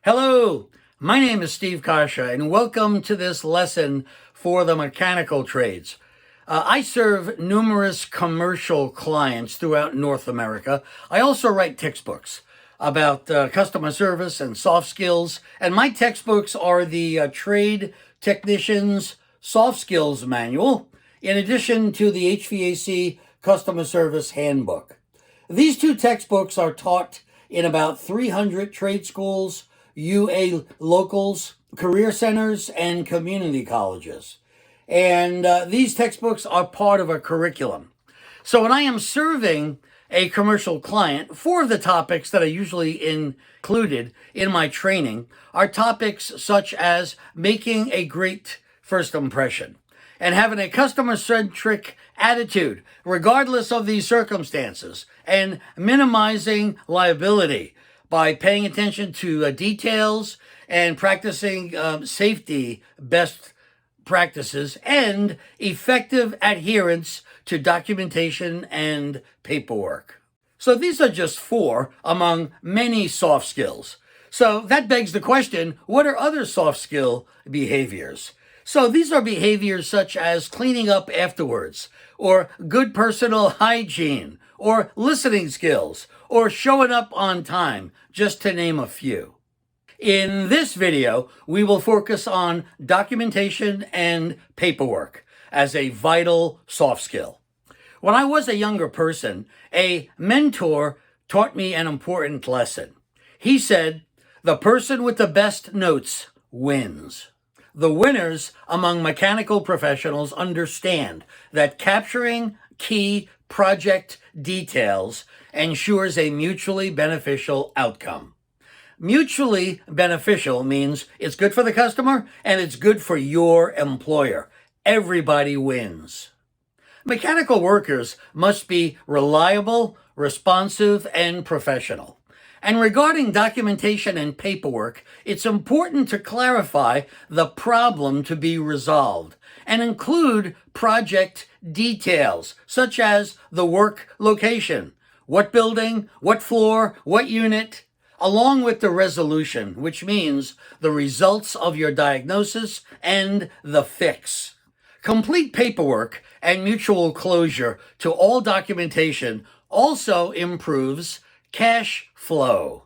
Hello, my name is Steve Kasha, and welcome to this lesson for the mechanical trades. I serve numerous commercial clients throughout North America. I also write textbooks about customer service and soft skills, and my textbooks are the Trade Technician's Soft Skills Manual, in addition to the HVAC Customer Service Handbook. These two textbooks are taught in about 300 trade schools, UA locals, career centers, and community colleges. And these textbooks are part of a curriculum. So when I am serving a commercial client, four of the topics that are usually included in my training are topics such as making a great first impression and having a customer-centric attitude, regardless of the circumstances, and minimizing liability by paying attention to details and practicing safety best practices and effective adherence to documentation and paperwork. So these are just four among many soft skills. So that begs the question, what are other soft skill behaviors? So these are behaviors such as cleaning up afterwards, or good personal hygiene, or listening skills, or showing up on time, just to name a few. In this video, we will focus on documentation and paperwork as a vital soft skill. When I was a younger person, a mentor taught me an important lesson. He said, "The person with the best notes wins." The winners among mechanical professionals understand that capturing key project details ensures a mutually beneficial outcome. Mutually beneficial means it's good for the customer and it's good for your employer. Everybody wins. Mechanical workers must be reliable, responsive, and professional. And regarding documentation and paperwork, it's important to clarify the problem to be resolved and include project details, such as the work location, what building, what floor, what unit, along with the resolution, which means the results of your diagnosis and the fix. Complete paperwork and mutual closure to all documentation also improves cash flow.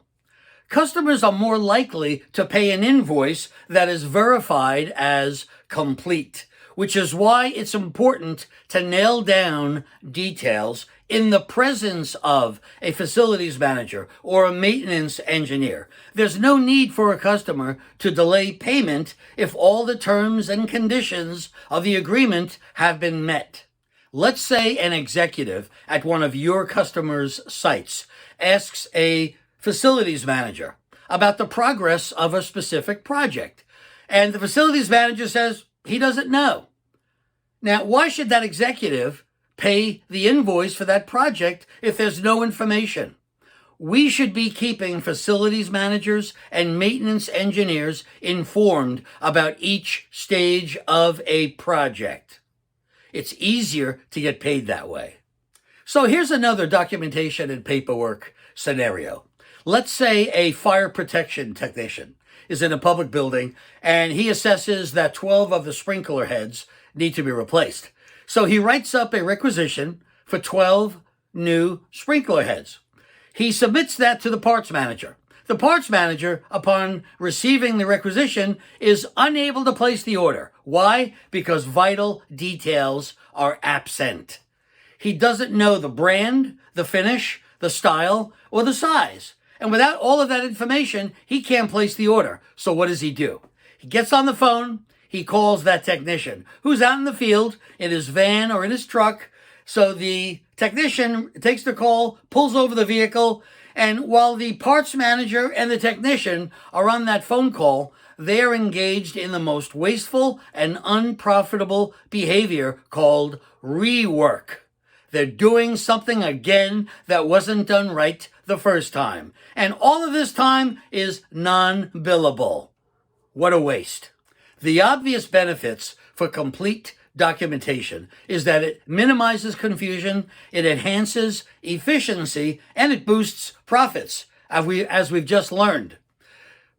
Customers are more likely to pay an invoice that is verified as complete, which is why it's important to nail down details in the presence of a facilities manager or a maintenance engineer. There's no need for a customer to delay payment if all the terms and conditions of the agreement have been met. Let's say an executive at one of your customers' sites asks a facilities manager about the progress of a specific project, and the facilities manager says he doesn't know. Now, why should that executive pay the invoice for that project if there's no information? We should be keeping facilities managers and maintenance engineers informed about each stage of a project. It's easier to get paid that way. So here's another documentation and paperwork scenario. Let's say a fire protection technician is in a public building and he assesses that 12 of the sprinkler heads need to be replaced. So he writes up a requisition for 12 new sprinkler heads. He submits that to the parts manager. The parts manager, upon receiving the requisition, is unable to place the order. Why? Because vital details are absent. He doesn't know the brand, the finish, the style, or the size. And without all of that information, he can't place the order. So what does he do? He gets on the phone. He calls that technician who's out in the field in his van or in his truck. So the technician takes the call, pulls over the vehicle, and while the parts manager and the technician are on that phone call, they are engaged in the most wasteful and unprofitable behavior called rework. They're doing something again that wasn't done right the first time. And all of this time is non-billable. What a waste. The obvious benefits for complete documentation is that it minimizes confusion, it enhances efficiency, and it boosts profits, as we've just learned.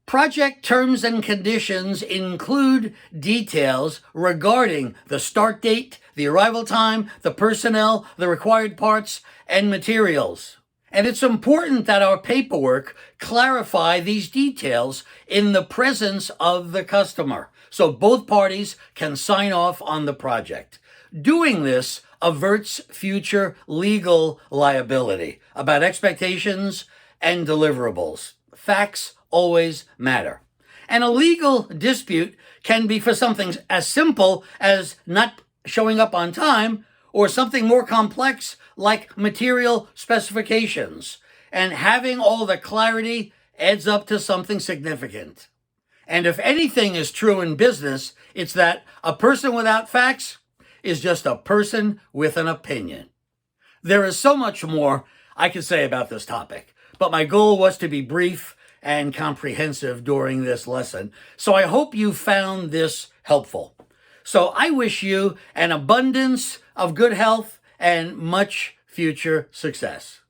Project terms and conditions include details regarding the start date, the arrival time, the personnel, the required parts, and materials. And it's important that our paperwork clarify these details in the presence of the customer, so both parties can sign off on the project. Doing this averts future legal liability about expectations and deliverables. Facts always matter. And a legal dispute can be for something as simple as not showing up on time, or something more complex like material specifications. And having all the clarity adds up to something significant. And if anything is true in business, it's that a person without facts is just a person with an opinion. There is so much more I could say about this topic, but my goal was to be brief and comprehensive during this lesson. So I hope you found this helpful. So I wish you an abundance of good health and much future success.